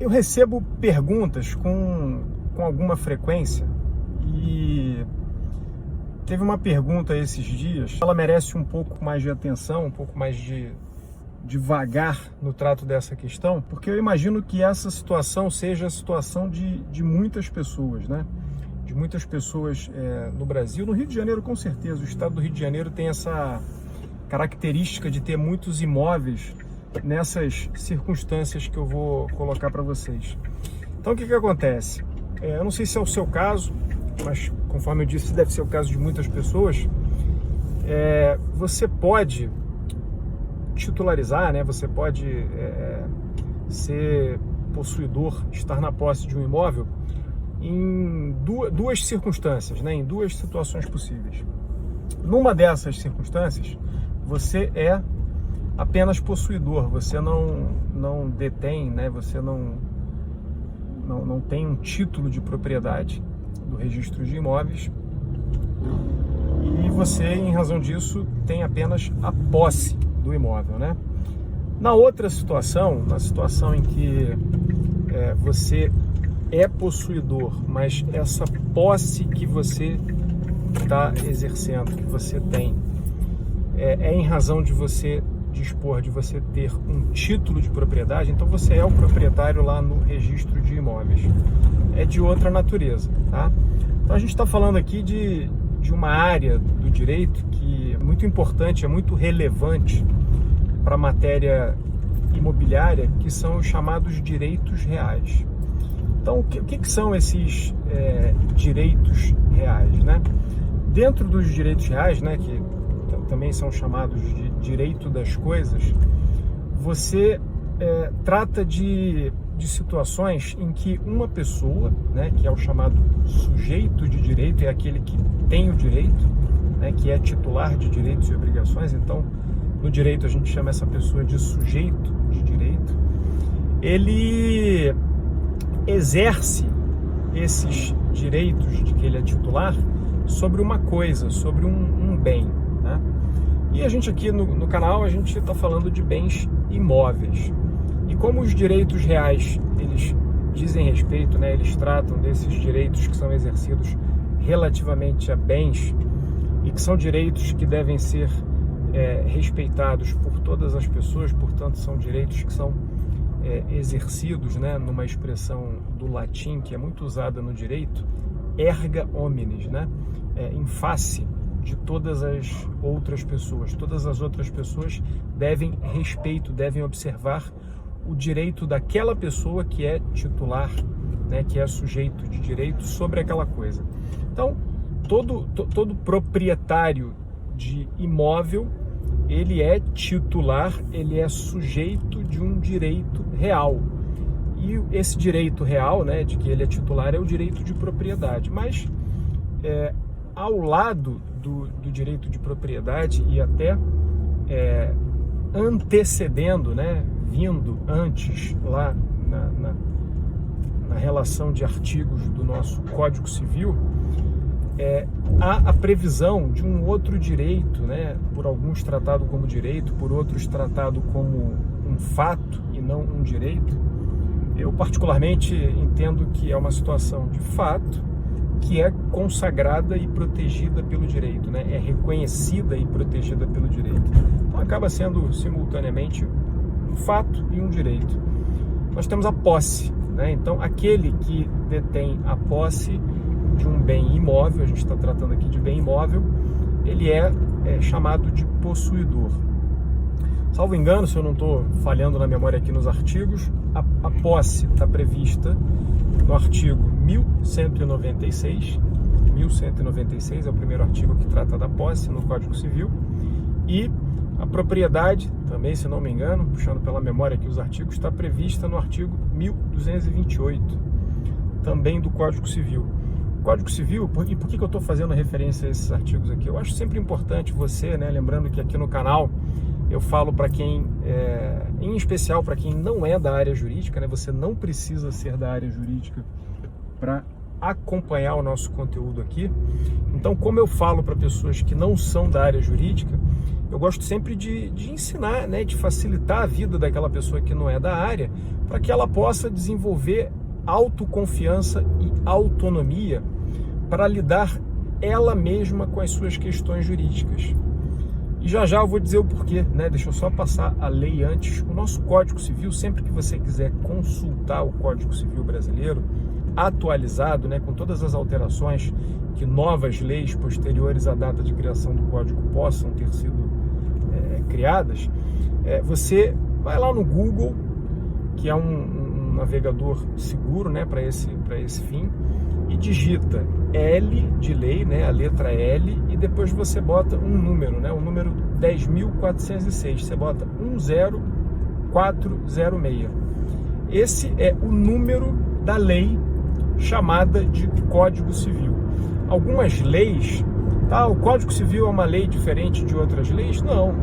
Eu recebo perguntas com alguma frequência e teve uma pergunta esses dias, ela merece um pouco mais de atenção, um pouco mais de devagar no trato dessa questão, porque eu imagino que essa situação seja a situação de muitas pessoas, né? De muitas pessoas no Brasil, no Rio de Janeiro com certeza. O estado do Rio de Janeiro tem essa característica de ter muitos imóveis nessas circunstâncias que eu vou colocar para vocês. Então o que acontece? Eu não sei se é o seu caso, mas conforme eu disse, deve ser o caso de muitas pessoas. Você pode titularizar, né? Você pode ser possuidor, estar na posse de um imóvel em duas circunstâncias, né? Em duas situações possíveis. Numa dessas circunstâncias, você é apenas possuidor, você não detém, né? Você não tem um título de propriedade do registro de imóveis e você, em razão disso, tem apenas a posse do imóvel, né? Na outra situação, na situação em que você é possuidor, mas essa posse que você está exercendo, que você tem, é em razão de você dispor, de você ter um título de propriedade, então você é o proprietário lá no registro de imóveis. É de outra natureza, tá? Então a gente está falando aqui de uma área do direito que é muito importante, é muito relevante para a matéria imobiliária, que são os chamados direitos reais. Então, o que são esses direitos reais, né? Dentro dos direitos reais, né, que também são chamados de direito das coisas, você trata de situações em que uma pessoa, né, que é o chamado sujeito de direito, é aquele que tem o direito, né, que é titular de direitos e obrigações. Então, no direito a gente chama essa pessoa de sujeito de direito. Ele exerce esses direitos de que ele é titular sobre uma coisa, sobre um bem, né? E a gente aqui no canal, a gente está falando de bens imóveis. E como os direitos reais, eles dizem respeito, né? Eles tratam desses direitos que são exercidos relativamente a bens e que são direitos que devem ser respeitados por todas as pessoas, portanto são direitos que são exercidos, né, numa expressão do latim que é muito usada no direito, erga omnes, né, em face de todas as outras pessoas. Todas as outras pessoas devem respeito, devem observar o direito daquela pessoa que é titular, né, que é sujeito de direito sobre aquela coisa. Então, todo proprietário de imóvel, ele é titular, ele é sujeito de um direito real. E esse direito real, né, de que ele é titular, é o direito de propriedade. Mas, ao lado do direito de propriedade e até antecedendo, né, vindo antes lá na relação de artigos do nosso Código Civil, há a previsão de um outro direito, né, por alguns tratado como direito, por outros tratado como um fato e não um direito. Eu particularmente entendo que é uma situação de fato que é consagrada e protegida pelo direito, né, é reconhecida e protegida pelo direito. Então acaba sendo simultaneamente um fato e um direito. Nós temos a posse, né? Então aquele que detém a posse de um bem imóvel, a gente está tratando aqui de bem imóvel, ele é chamado de possuidor. Salvo engano, se eu não estou falhando na memória aqui nos artigos, a posse está prevista no artigo 1196. 1196 é o primeiro artigo que trata da posse no Código Civil. E a propriedade, também, se não me engano, puxando pela memória aqui os artigos, está prevista no artigo 1228, também do Código Civil. Código Civil, e por que eu estou fazendo referência a esses artigos aqui? Eu acho sempre importante você, né, lembrando que aqui no canal eu falo para quem, em especial para quem não é da área jurídica, né, você não precisa ser da área jurídica para acompanhar o nosso conteúdo aqui. Então, como eu falo para pessoas que não são da área jurídica, eu gosto sempre de ensinar, né, de facilitar a vida daquela pessoa que não é da área, para que ela possa desenvolver autoconfiança e autonomia para lidar ela mesma com as suas questões jurídicas. E já eu vou dizer o porquê, né? Deixa eu só passar a lei antes. O nosso Código Civil, sempre que você quiser consultar o Código Civil brasileiro, atualizado, né, com todas as alterações que novas leis posteriores à data de criação do Código possam ter sido criadas, você vai lá no Google, que é um navegador seguro, né, para esse fim, e digita L de lei, né, a letra L, e depois você bota um número, né, o número 10.406, você bota 10406. Esse é o número da lei chamada de Código Civil. Algumas leis, o Código Civil é uma lei diferente de outras leis? Não,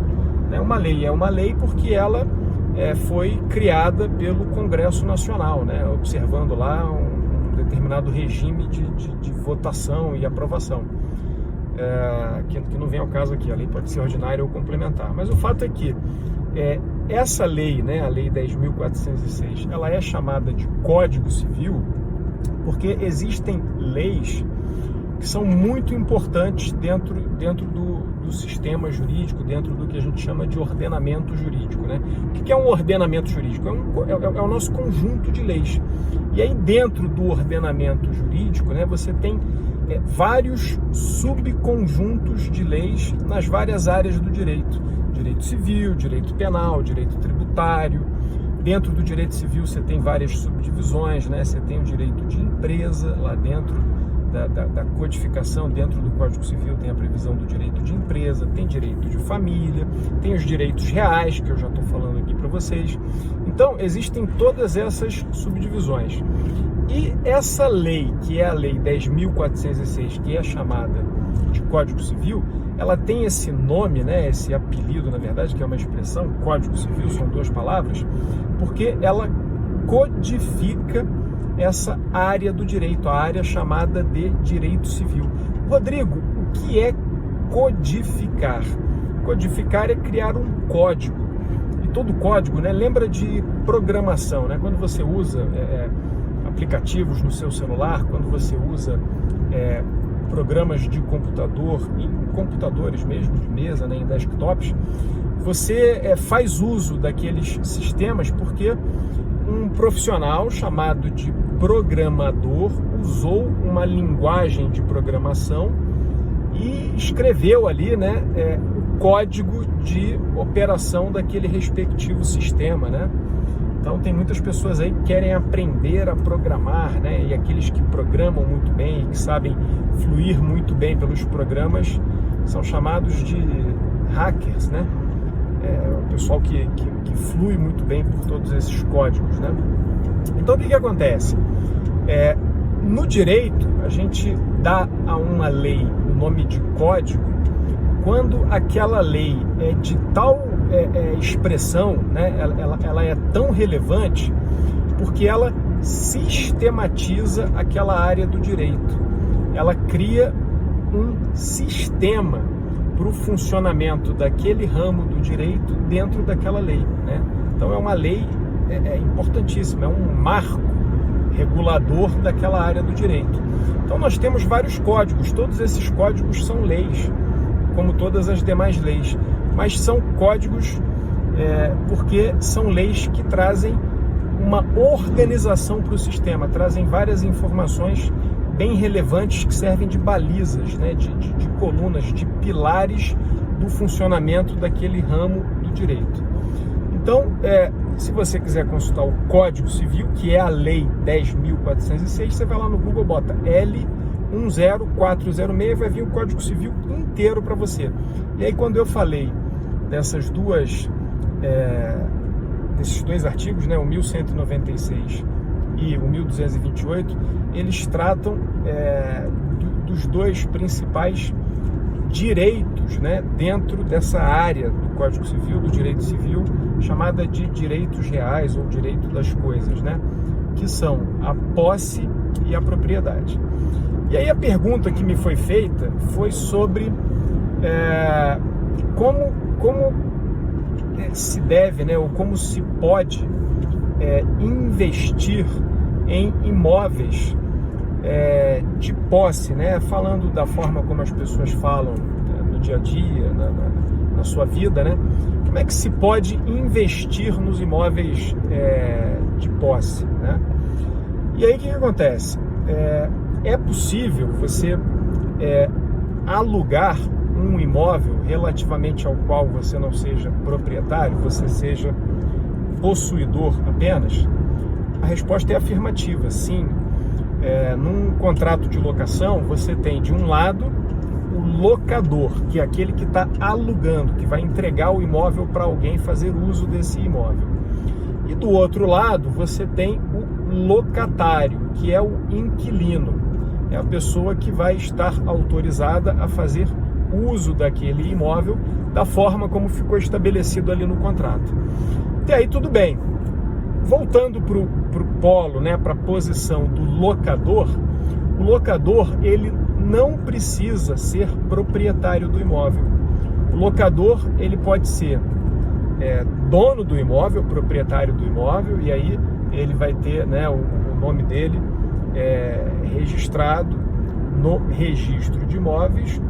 é uma lei porque ela foi criada pelo Congresso Nacional, né, observando lá um determinado regime de votação e aprovação, que não vem ao caso aqui. A lei pode ser ordinária ou complementar, mas o fato é que essa lei, né, a Lei 10.406, ela é chamada de Código Civil porque existem leis que são muito importantes dentro do sistema jurídico, dentro do que a gente chama de ordenamento jurídico, né? O que é um ordenamento jurídico? É o nosso conjunto de leis. E aí dentro do ordenamento jurídico, né, você tem vários subconjuntos de leis nas várias áreas do direito. Direito civil, direito penal, direito tributário. Dentro do direito civil você tem várias subdivisões, né? Você tem o direito de empresa lá dentro da codificação, dentro do Código Civil tem a previsão do direito de empresa, tem direito de família, tem os direitos reais, que eu já estou falando aqui para vocês. Então, existem todas essas subdivisões. E essa lei, que é a Lei 10.406, que é chamada de Código Civil, ela tem esse nome, né, esse apelido, na verdade, que é uma expressão, Código Civil, são duas palavras, porque ela codifica essa área do direito, a área chamada de direito civil. Rodrigo, o que é codificar? Codificar é criar um código. E todo código, né, lembra de programação, né? Quando você usa aplicativos no seu celular, quando você usa programas de computador, em computadores mesmo, de mesa, né, em desktops, você faz uso daqueles sistemas porque um profissional chamado de programador usou uma linguagem de programação e escreveu ali, né, o código de operação daquele respectivo sistema, né? Então tem muitas pessoas aí que querem aprender a programar, né? E aqueles que programam muito bem, que sabem fluir muito bem pelos programas, são chamados de hackers, né? O pessoal que flui muito bem por todos esses códigos, né? Então o que acontece? No direito, a gente dá a uma lei o nome de código quando aquela lei é de tal expressão, né? Ela é tão relevante porque ela sistematiza aquela área do direito. Ela cria um sistema para o funcionamento daquele ramo do direito dentro daquela lei, né? Então é uma lei importantíssima, é um marco regulador daquela área do direito. Então nós temos vários códigos, todos esses códigos são leis, como todas as demais leis, mas são códigos porque são leis que trazem uma organização para o sistema, trazem várias informações bem relevantes que servem de balizas, né, de colunas, de pilares do funcionamento daquele ramo do direito. Então, se você quiser consultar o Código Civil, que é a Lei 10.406, você vai lá no Google, bota L10406, vai vir o Código Civil inteiro para você. E aí, quando eu falei desses dois artigos, né, o 1196 e o 1228, eles tratam dos dois principais direitos, né, dentro dessa área do Código Civil, do direito civil, chamada de direitos reais ou direito das coisas, né, que são a posse e a propriedade. E aí a pergunta que me foi feita foi sobre como se deve, né, ou como se pode investir em imóveis de posse, né? Falando da forma como as pessoas falam no dia a dia, na sua vida, né? Como é que se pode investir nos imóveis de posse, né? E aí o que acontece? É possível você alugar um imóvel relativamente ao qual você não seja proprietário, você seja possuidor apenas? A resposta é afirmativa, sim. Num contrato de locação, você tem de um lado o locador, que é aquele que está alugando, que vai entregar o imóvel para alguém fazer uso desse imóvel. E do outro lado, você tem o locatário, que é o inquilino. É a pessoa que vai estar autorizada a fazer uso daquele imóvel da forma como ficou estabelecido ali no contrato. Até aí tudo bem. Voltando para o polo, né, para a posição do locador, o locador ele não precisa ser proprietário do imóvel. O locador ele pode ser dono do imóvel, proprietário do imóvel, e aí ele vai ter, né, o nome dele registrado no registro de imóveis,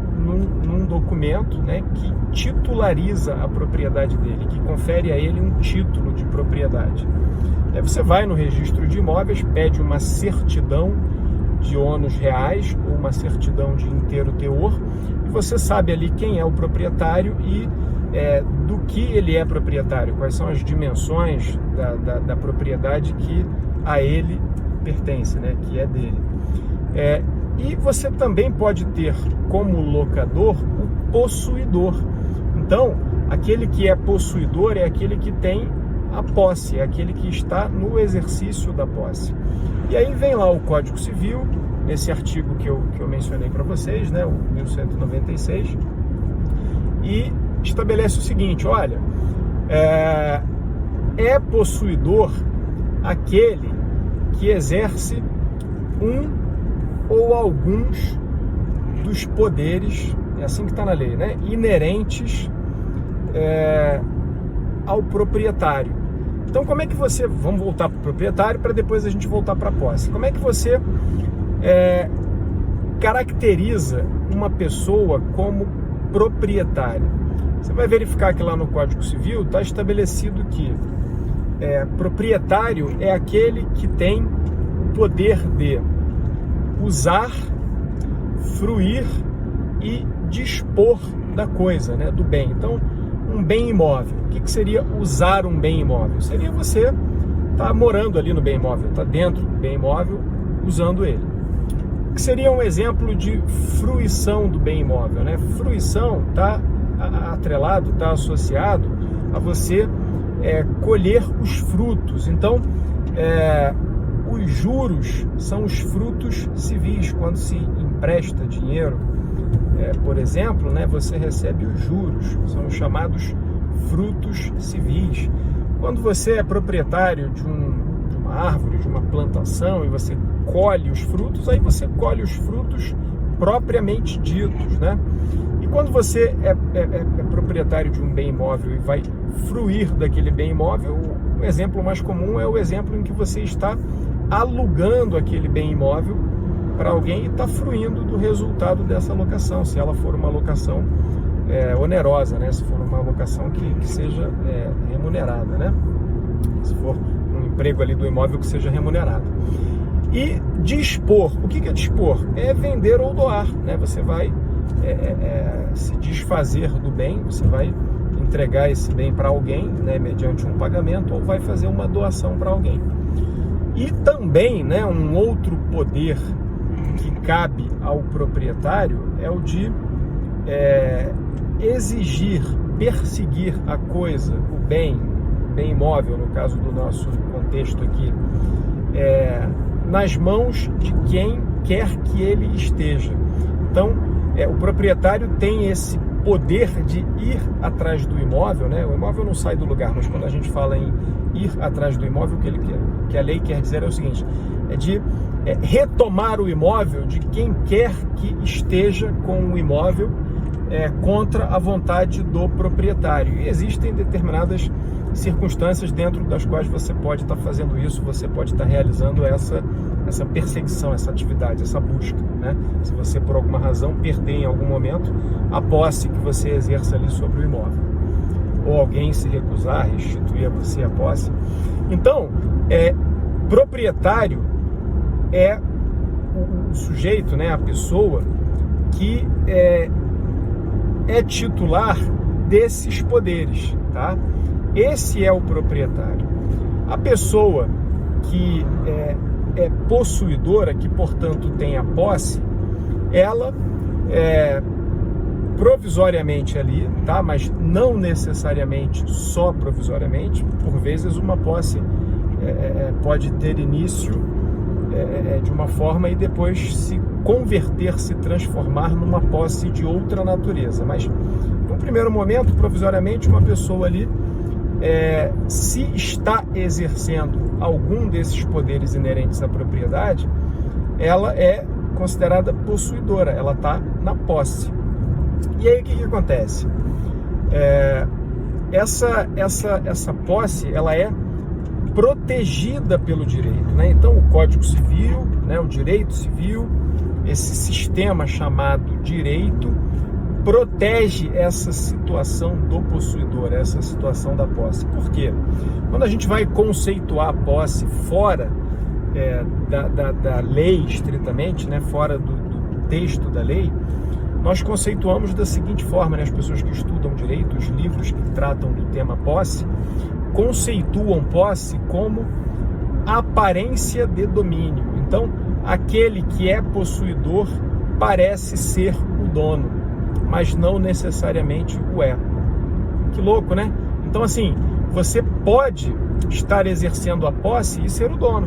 num documento, né, que titulariza a propriedade dele, que confere a ele um título de propriedade. Aí você vai no registro de imóveis, pede uma certidão de ônus reais ou uma certidão de inteiro teor, e você sabe ali quem é o proprietário e do que ele é proprietário, quais são as dimensões da propriedade que a ele pertence, né, que é dele. E você também pode ter como locador o possuidor. Então, aquele que é possuidor é aquele que tem a posse, é aquele que está no exercício da posse. E aí vem lá o Código Civil, nesse artigo que eu mencionei para vocês, né, o 1196, e estabelece o seguinte: olha, é possuidor aquele que exerce um ou alguns dos poderes, é assim que está na lei, né, inerentes ao proprietário. Então, como é que você... Vamos voltar para o proprietário para depois a gente voltar para a posse. Como é que você caracteriza uma pessoa como proprietário? Você vai verificar que lá no Código Civil está estabelecido que proprietário é aquele que tem o poder de usar, fruir e dispor da coisa, né, do bem. Então, um bem imóvel. O que seria usar um bem imóvel? Seria você estar morando ali no bem imóvel, estar dentro do bem imóvel, usando ele. O que seria um exemplo de fruição do bem imóvel, né? Fruição está atrelado, está associado a você colher os frutos. Então, os juros são os frutos civis. Quando se empresta dinheiro, por exemplo, né, você recebe os juros, são os chamados frutos civis. Quando você é proprietário de uma árvore, de uma plantação, e você colhe os frutos, aí você colhe os frutos propriamente ditos, né? E quando você é proprietário de um bem imóvel e vai fruir daquele bem imóvel, o exemplo mais comum é o exemplo em que você está alugando aquele bem imóvel para alguém e está fruindo do resultado dessa locação, se ela for uma locação onerosa, né? Se for uma locação que seja remunerada, né? Se for um emprego ali do imóvel que seja remunerado. E dispor, o que é dispor? É vender ou doar, né? Você vai se desfazer do bem, você vai entregar esse bem para alguém, né, mediante um pagamento, ou vai fazer uma doação para alguém. E também, né, um outro poder que cabe ao proprietário é o de exigir, perseguir a coisa, o bem imóvel, no caso do nosso contexto aqui, nas mãos de quem quer que ele esteja. Então, o proprietário tem esse poder de ir atrás do imóvel, né? O imóvel não sai do lugar, mas quando a gente fala em ir atrás do imóvel, o que a lei quer dizer é o seguinte: é de retomar o imóvel de quem quer que esteja com o imóvel contra a vontade do proprietário. E existem determinadas circunstâncias dentro das quais você pode estar fazendo isso, você pode estar realizando essa perseguição, essa atividade, essa busca, né? Se você, por alguma razão, perder em algum momento a posse que você exerce ali sobre o imóvel, ou alguém se recusar a restituir a você a posse. Então, proprietário é o sujeito, né, a pessoa que é titular desses poderes, tá? Esse é o proprietário. A pessoa que é possuidora, que portanto tem a posse, ela provisoriamente ali, tá? Mas não necessariamente só provisoriamente. Por vezes uma posse pode ter início de uma forma e depois se converter, se transformar numa posse de outra natureza. Mas no primeiro momento, provisoriamente, uma pessoa ali, se está exercendo algum desses poderes inerentes à propriedade, ela é considerada possuidora, ela está na posse. E aí o que acontece? Essa posse, ela é protegida pelo direito, né? Então o Código Civil, né, o direito civil, esse sistema chamado direito, protege essa situação do possuidor, essa situação da posse. Por quê? Quando a gente vai conceituar a posse fora da lei estritamente, né, fora do texto da lei, nós conceituamos da seguinte forma, né, as pessoas que estudam direito, os livros que tratam do tema posse, conceituam posse como aparência de domínio. Então, aquele que é possuidor parece ser o dono, mas não necessariamente o é. Que louco, né? Então, assim, você pode estar exercendo a posse e ser o dono.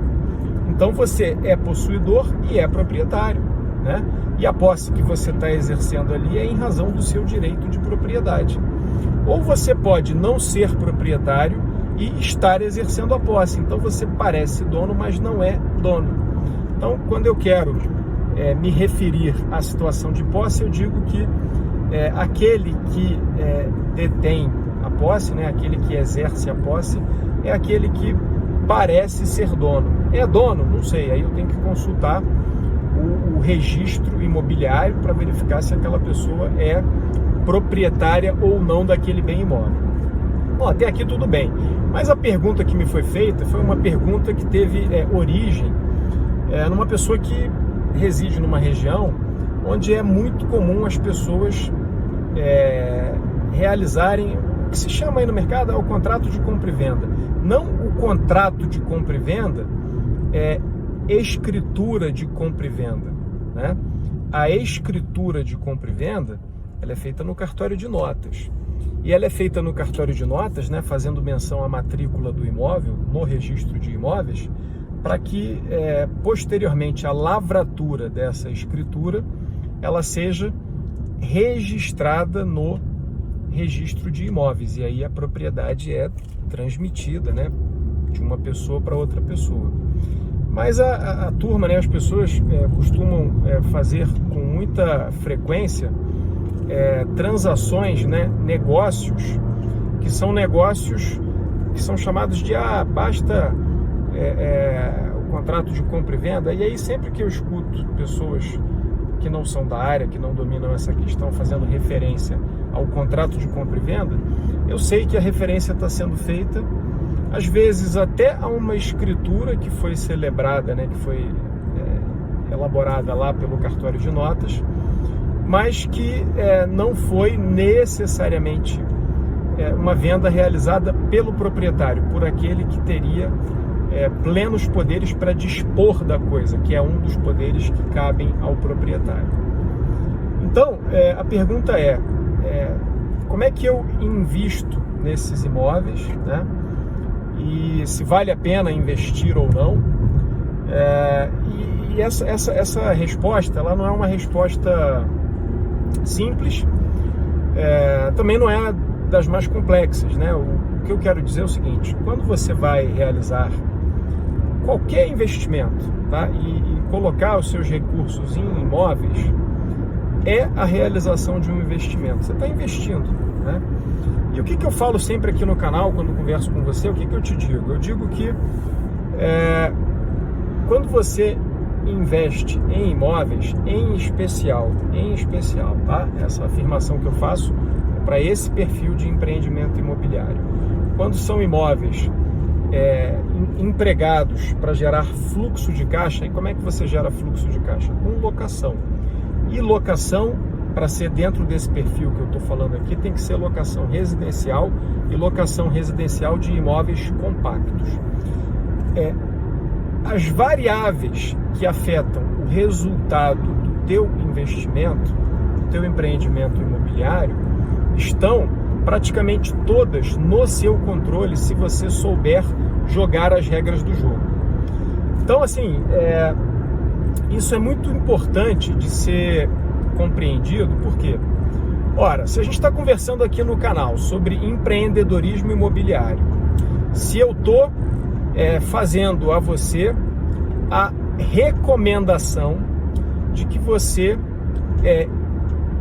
Então, você é possuidor e é proprietário, né? E a posse que você está exercendo ali é em razão do seu direito de propriedade. Ou você pode não ser proprietário e estar exercendo a posse. Então, você parece dono, mas não é dono. Então, quando eu quero me referir à situação de posse, eu digo que aquele que detém a posse, né, aquele que exerce a posse, é aquele que parece ser dono. É dono? Não sei, aí eu tenho que consultar o registro imobiliário para verificar se aquela pessoa é proprietária ou não daquele bem imóvel. Bom, até aqui tudo bem, mas a pergunta que me foi feita foi uma pergunta que teve origem numa pessoa que reside numa região onde é muito comum as pessoas realizarem o que se chama aí no mercado o contrato de compra e venda. Não o contrato de compra e venda, escritura de compra e venda, né? A escritura de compra e venda, ela é feita no cartório de notas. E ela é feita no cartório de notas, né, fazendo menção à matrícula do imóvel no registro de imóveis, para que posteriormente a lavratura dessa escritura ela seja registrada no registro de imóveis, e aí a propriedade é transmitida, né, de uma pessoa para outra pessoa. Mas a turma, né, as pessoas costumam fazer com muita frequência transações, né, negócios que são chamados de basta o contrato de compra e venda. E aí sempre que eu escuto pessoas que não são da área, que não dominam essa questão, fazendo referência ao contrato de compra e venda, eu sei que a referência está sendo feita, às vezes até a uma escritura que foi celebrada, né, que foi elaborada lá pelo cartório de notas, mas que não foi necessariamente uma venda realizada pelo proprietário, por aquele que teria plenos poderes para dispor da coisa, que é um dos poderes que cabem ao proprietário. Então, a pergunta como é que eu invisto nesses imóveis, né? E se vale a pena investir ou não? E essa resposta, ela não é uma resposta simples, também não é das mais complexas, né? O que eu quero dizer é o seguinte: quando você vai realizar qualquer investimento, tá? E colocar os seus recursos em imóveis, é a realização de um investimento. Você está investindo, né? E o que eu falo sempre aqui no canal, quando converso com você, o que eu te digo? Eu digo que quando você investe em imóveis, em especial, tá? Essa afirmação que eu faço é para esse perfil de empreendimento imobiliário. Quando são imóveis empregados para gerar fluxo de caixa, e como é que você gera fluxo de caixa? Com locação. E locação, para ser dentro desse perfil que eu estou falando aqui, tem que ser locação residencial e locação residencial de imóveis compactos. As variáveis que afetam o resultado do teu investimento, do teu empreendimento imobiliário, estão praticamente todas no seu controle se você souber jogar as regras do jogo. Então, assim, isso é muito importante de ser compreendido, porque, ora, se a gente está conversando aqui no canal sobre empreendedorismo imobiliário, se eu estou fazendo a você a recomendação de que você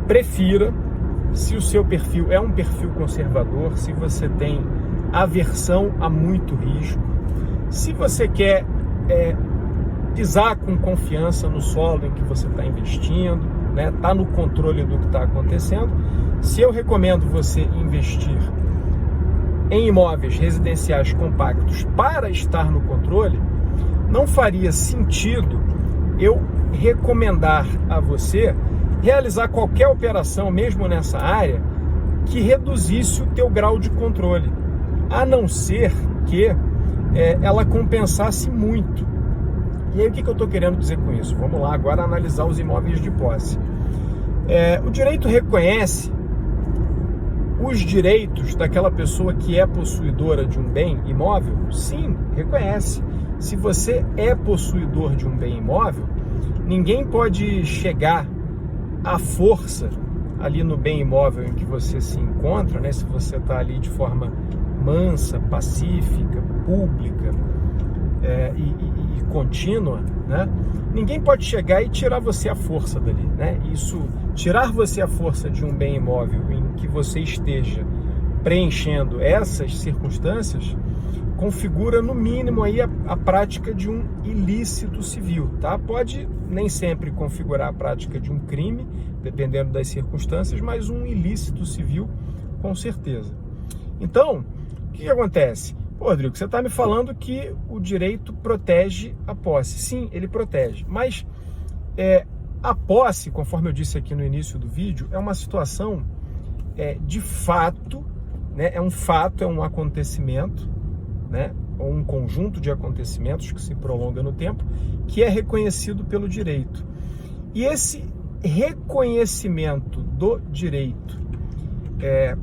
prefira, se o seu perfil é um perfil conservador, se você tem aversão a muito risco, se você quer pisar com confiança no solo em que você está investindo, né, tá no controle do que está acontecendo, se eu recomendo você investir em imóveis residenciais compactos para estar no controle, não faria sentido eu recomendar a você realizar qualquer operação, mesmo nessa área, que reduzisse o teu grau de controle, a não ser que ela compensasse muito. E aí o que eu estou querendo dizer com isso? Vamos lá agora analisar os imóveis de posse. O direito reconhece os direitos daquela pessoa que é possuidora de um bem imóvel? Sim, reconhece. Se você é possuidor de um bem imóvel, ninguém pode chegar à força ali no bem imóvel em que você se encontra, né? Se você está ali de forma mansa, pacífica, pública e contínua, né? Ninguém pode chegar e tirar você à força dali, né? Isso, tirar você à força de um bem imóvel em que você esteja preenchendo essas circunstâncias, configura no mínimo aí a prática de um ilícito civil, tá? Pode nem sempre configurar a prática de um crime, dependendo das circunstâncias, mas um ilícito civil com certeza. Então, o que acontece? Pô, Rodrigo, você está me falando que o direito protege a posse. Sim, ele protege, mas a posse, conforme eu disse aqui no início do vídeo, é uma situação de fato, né? É um fato, é um acontecimento, né? Ou um conjunto de acontecimentos que se prolonga no tempo, que é reconhecido pelo direito. E esse reconhecimento do direito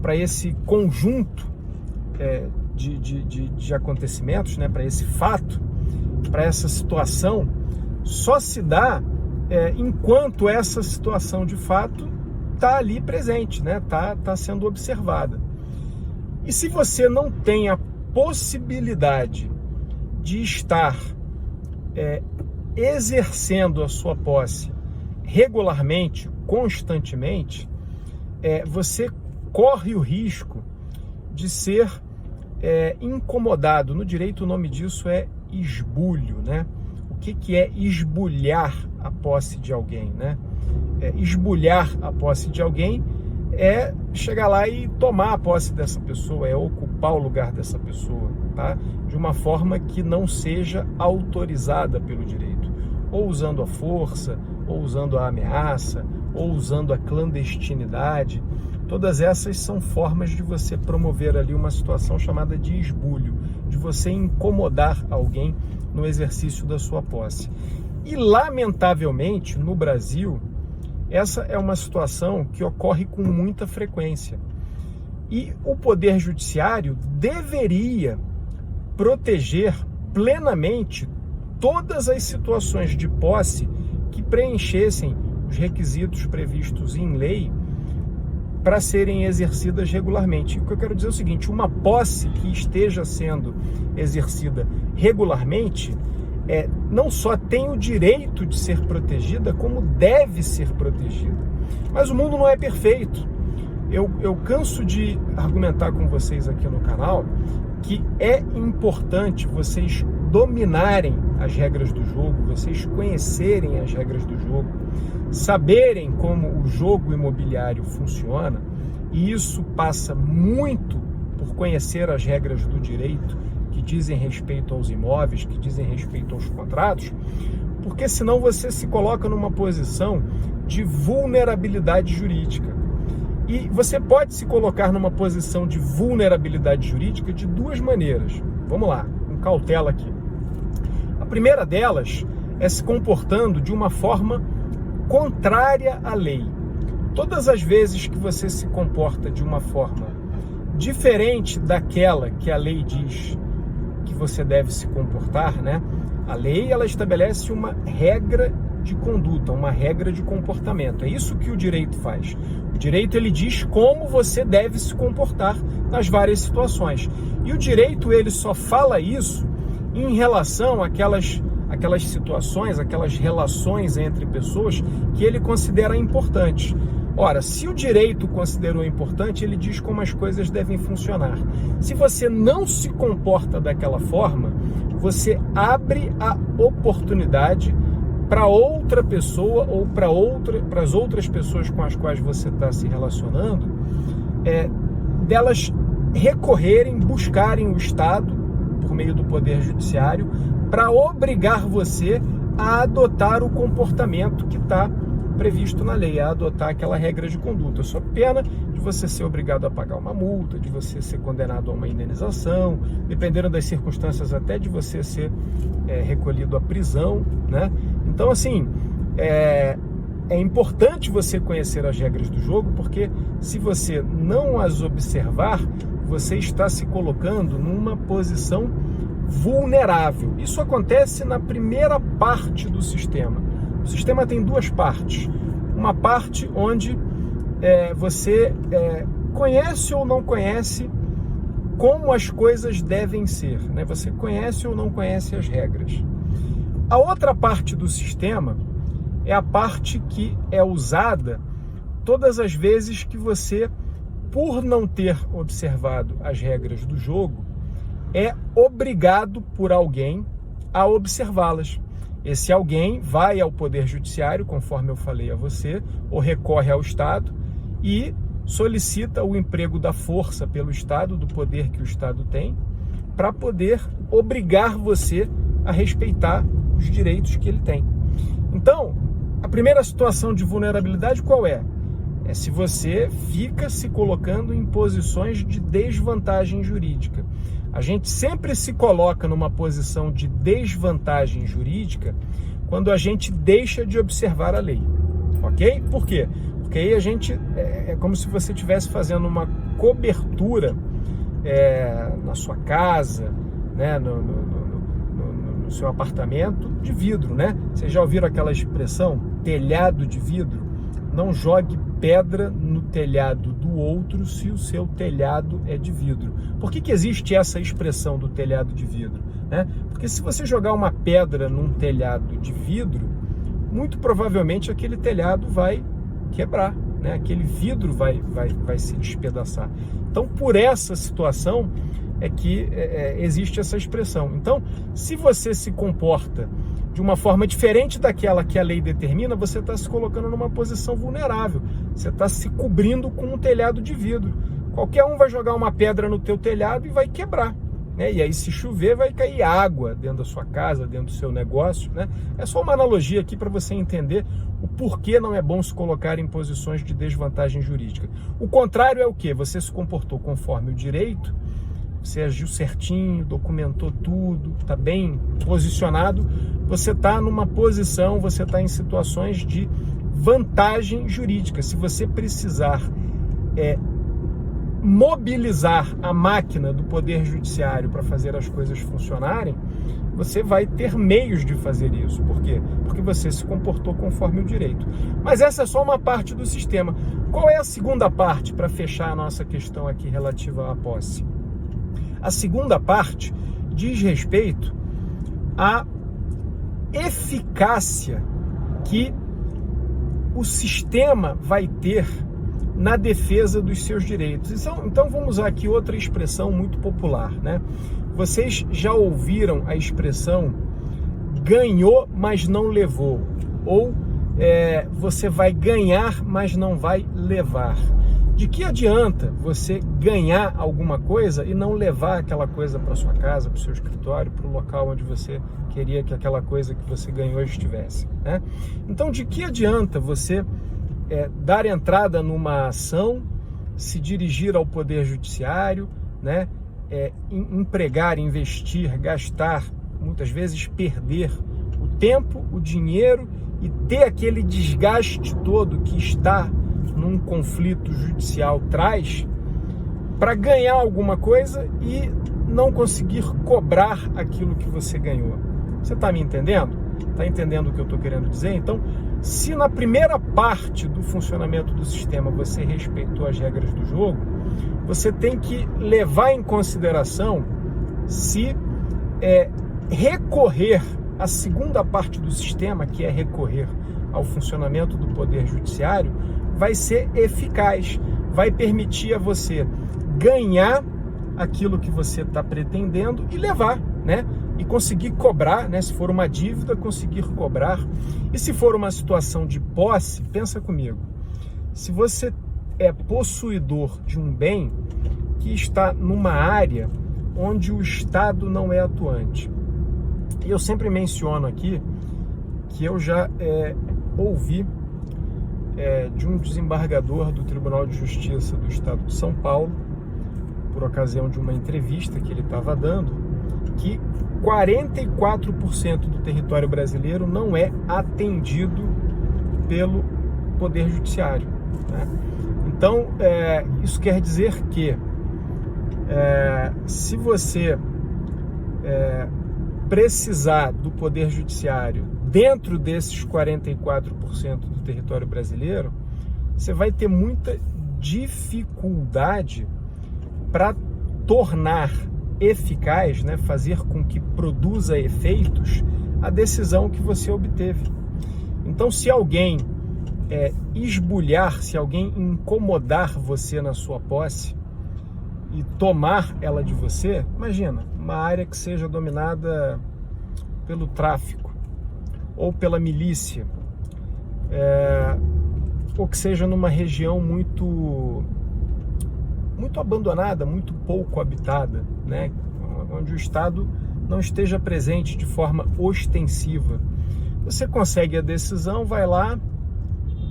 para esse conjunto de acontecimentos, né, para esse fato, para essa situação, só se dá enquanto essa situação de fato está ali presente, né, tá sendo observada. E se você não tem a possibilidade de estar exercendo a sua posse regularmente, constantemente, você corre o risco de ser incomodado. No direito o nome disso é esbulho, né? O que é esbulhar a posse de alguém, né? Esbulhar a posse de alguém é chegar lá e tomar a posse dessa pessoa, é ocupar o lugar dessa pessoa, tá? De uma forma que não seja autorizada pelo direito, ou usando a força, ou usando a ameaça, ou usando a clandestinidade. Todas essas são formas de você promover ali uma situação chamada de esbulho, de você incomodar alguém no exercício da sua posse. E, lamentavelmente, no Brasil, essa é uma situação que ocorre com muita frequência. E o Poder Judiciário deveria proteger plenamente todas as situações de posse que preenchessem os requisitos previstos em lei para serem exercidas regularmente. O que eu quero dizer é o seguinte: uma posse que esteja sendo exercida regularmente não só tem o direito de ser protegida, como deve ser protegida. Mas o mundo não é perfeito. eu canso de argumentar com vocês aqui no canal que é importante vocês dominarem as regras do jogo, vocês conhecerem as regras do jogo, saberem como o jogo imobiliário funciona, e isso passa muito por conhecer as regras do direito que dizem respeito aos imóveis, que dizem respeito aos contratos, porque senão você se coloca numa posição de vulnerabilidade jurídica. E você pode se colocar numa posição de vulnerabilidade jurídica de duas maneiras. Vamos lá, com cautela aqui. A primeira delas é se comportando de uma forma contrária à lei. Todas as vezes que você se comporta de uma forma diferente daquela que a lei diz que você deve se comportar, né? A lei, ela estabelece uma regra de conduta, uma regra de comportamento. É isso que o direito faz. O direito, ele diz como você deve se comportar nas várias situações. E o direito, ele só fala isso em relação àquelas situações, aquelas relações entre pessoas que ele considera importantes. Ora, se o direito considerou importante, ele diz como as coisas devem funcionar. Se você não se comporta daquela forma, você abre a oportunidade para outra pessoa ou para as outras pessoas com as quais você está se relacionando, delas recorrerem, buscarem o Estado, por meio do Poder Judiciário, para obrigar você a adotar o comportamento que está previsto na lei, a adotar aquela regra de conduta. Só pena de você ser obrigado a pagar uma multa, de você ser condenado a uma indenização, dependendo das circunstâncias até de você ser recolhido à prisão, né? Então, assim, é importante você conhecer as regras do jogo, porque se você não as observar, você está se colocando numa posição vulnerável. Isso acontece na primeira parte do sistema. O sistema tem duas partes. Uma parte onde você conhece ou não conhece como as coisas devem ser, né? Você conhece ou não conhece as regras. A outra parte do sistema é a parte que é usada todas as vezes que você, por não ter observado as regras do jogo, é obrigado por alguém a observá-las. Esse alguém vai ao Poder Judiciário, conforme eu falei a você, ou recorre ao Estado e solicita o emprego da força pelo Estado, do poder que o Estado tem, para poder obrigar você a respeitar os direitos que ele tem. Então, a primeira situação de vulnerabilidade qual é? É se você fica se colocando em posições de desvantagem jurídica. A gente sempre se coloca numa posição de desvantagem jurídica quando a gente deixa de observar a lei, ok? Por quê? Porque aí a gente, é como se você estivesse fazendo uma cobertura na sua casa, né, no seu apartamento de vidro, né? Vocês já ouviram aquela expressão, telhado de vidro? Não jogue pedra no telhado do outro se o seu telhado é de vidro. Por que existe essa expressão do telhado de vidro, né? Porque se você jogar uma pedra num telhado de vidro, muito provavelmente aquele telhado vai quebrar, né? Aquele vidro vai se despedaçar. Então, por essa situação é que existe essa expressão. Então, se você se comporta de uma forma diferente daquela que a lei determina, você está se colocando numa posição vulnerável. Você está se cobrindo com um telhado de vidro. Qualquer um vai jogar uma pedra no teu telhado e vai quebrar, né? E aí, se chover, vai cair água dentro da sua casa, dentro do seu negócio, né? É só uma analogia aqui para você entender o porquê não é bom se colocar em posições de desvantagem jurídica. O contrário é o quê? Você se comportou conforme o direito, você agiu certinho, documentou tudo, está bem posicionado, você está numa posição, você está em situações de vantagem jurídica. Se você precisar mobilizar a máquina do Poder Judiciário para fazer as coisas funcionarem, você vai ter meios de fazer isso. Por quê? Porque você se comportou conforme o direito. Mas essa é só uma parte do sistema. Qual é a segunda parte para fechar a nossa questão aqui relativa à posse? A segunda parte diz respeito à eficácia que o sistema vai ter na defesa dos seus direitos. Então vamos usar aqui outra expressão muito popular, né? Vocês já ouviram a expressão ganhou, mas não levou, ou você vai ganhar, mas não vai levar. De que adianta você ganhar alguma coisa e não levar aquela coisa para sua casa, para o seu escritório, para o local onde você queria que aquela coisa que você ganhou estivesse, né? Então, de que adianta você dar entrada numa ação, se dirigir ao Poder Judiciário, né? Empregar, investir, gastar, muitas vezes perder o tempo, o dinheiro e ter aquele desgaste todo que está num conflito judicial traz, para ganhar alguma coisa e não conseguir cobrar aquilo que você ganhou. Você está me entendendo? Está entendendo o que eu estou querendo dizer? Então, se na primeira parte do funcionamento do sistema você respeitou as regras do jogo, você tem que levar em consideração se recorrer à segunda parte do sistema, que é recorrer ao funcionamento do Poder Judiciário, vai ser eficaz, vai permitir a você ganhar aquilo que você está pretendendo e levar, né? E conseguir cobrar, né? Se for uma dívida, conseguir cobrar. E se for uma situação de posse, pensa comigo, se você é possuidor de um bem que está numa área onde o Estado não é atuante. E eu sempre menciono aqui que eu já ouvi de um desembargador do Tribunal de Justiça do Estado de São Paulo, por ocasião de uma entrevista que ele estava dando, que 44% do território brasileiro não é atendido pelo Poder Judiciário, né? Então, isso quer dizer que se você precisar do Poder Judiciário dentro desses 44% do território brasileiro, você vai ter muita dificuldade para tornar eficaz, né, fazer com que produza efeitos a decisão que você obteve. Então, se alguém esbulhar, se alguém incomodar você na sua posse e tomar ela de você, imagina, uma área que seja dominada pelo tráfico ou pela milícia, ou que seja numa região muito abandonada, muito pouco habitada, né? Onde o Estado não esteja presente de forma ostensiva. Você consegue a decisão, vai lá,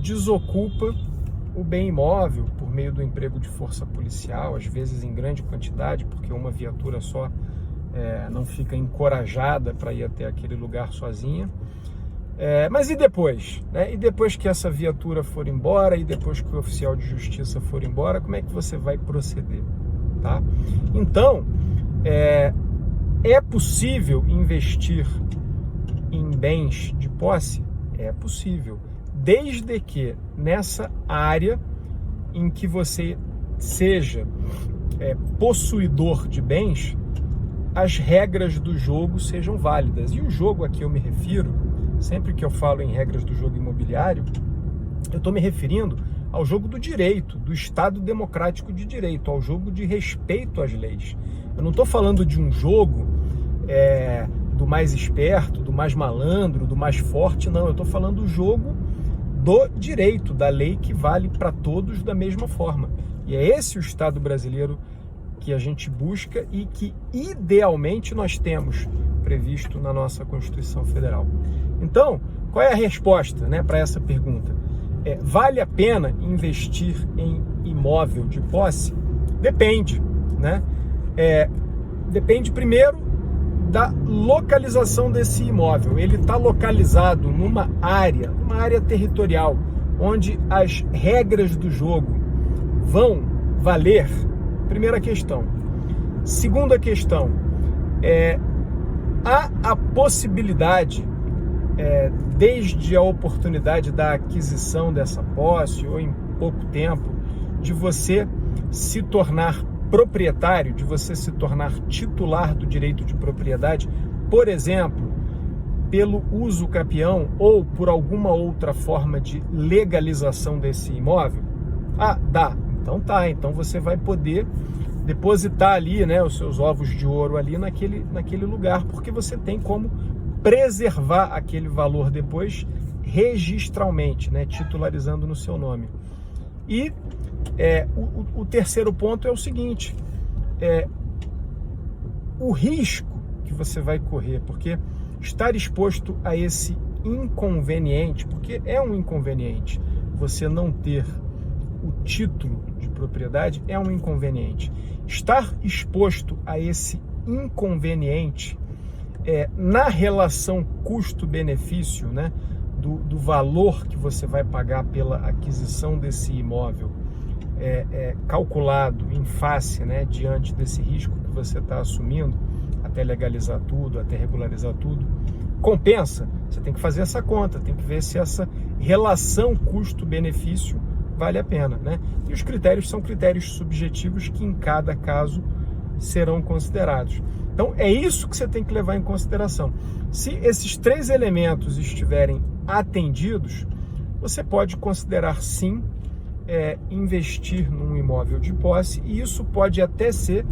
desocupa o bem imóvel por meio do emprego de força policial, às vezes em grande quantidade, porque uma viatura só não fica encorajada para ir até aquele lugar sozinha. Mas e depois? Né? E depois que essa viatura for embora, e depois que o oficial de justiça for embora, como é que você vai proceder? Tá? Então, é possível investir em bens de posse? É possível, desde que nessa área em que você seja possuidor de bens, as regras do jogo sejam válidas. E o jogo a que eu me refiro, sempre que eu falo em regras do jogo imobiliário, eu estou me referindo ao jogo do direito, do Estado democrático de direito, ao jogo de respeito às leis. Eu não estou falando de um jogo do mais esperto, do mais malandro, do mais forte, não. Eu estou falando do jogo do direito, da lei que vale para todos da mesma forma. E é esse o Estado brasileiro que a gente busca e que idealmente nós temos previsto na nossa Constituição Federal. Então, qual é a resposta, né, para essa pergunta? Vale a pena investir em imóvel de posse? Depende, né? Depende primeiro da localização desse imóvel. Ele está localizado numa área territorial, onde as regras do jogo vão valer? Primeira questão. Segunda questão, há a possibilidade, desde a oportunidade da aquisição dessa posse, ou em pouco tempo, de você se tornar proprietário, de você se tornar titular do direito de propriedade, por exemplo, pelo uso capião ou por alguma outra forma de legalização desse imóvel? Ah, dá. Então tá, então você vai poder depositar ali, né, os seus ovos de ouro ali naquele lugar, porque você tem como preservar aquele valor depois registralmente, né, titularizando no seu nome. E o terceiro ponto é o seguinte, o risco que você vai correr, porque estar exposto a esse inconveniente, porque é um inconveniente você não ter o título de propriedade, é um inconveniente. Estar exposto a esse inconveniente na relação custo-benefício, né, do valor que você vai pagar pela aquisição desse imóvel, calculado em face, né, diante desse risco que você está assumindo, até legalizar tudo, até regularizar tudo, compensa. Você tem que fazer essa conta, tem que ver se essa relação custo-benefício vale a pena, né? E os critérios são critérios subjetivos que em cada caso serão considerados. Então é isso que você tem que levar em consideração. Se esses 3 elementos estiverem atendidos, você pode considerar sim investir num imóvel de posse, e isso pode até ser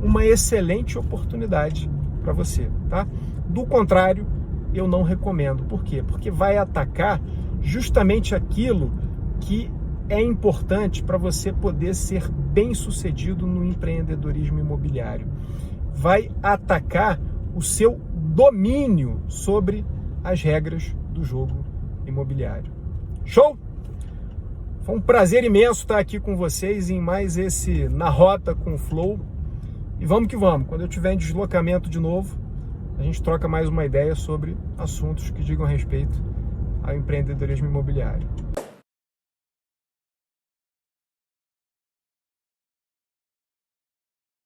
uma excelente oportunidade para você, tá? Do contrário, eu não recomendo. Por quê? Porque vai atacar justamente aquilo que é importante para você poder ser bem-sucedido no empreendedorismo imobiliário. Vai atacar o seu domínio sobre as regras do jogo imobiliário. Show? Foi um prazer imenso estar aqui com vocês em mais esse Na Rota com o Flow. E vamos que vamos. Quando eu estiver em deslocamento de novo, a gente troca mais uma ideia sobre assuntos que digam respeito ao empreendedorismo imobiliário.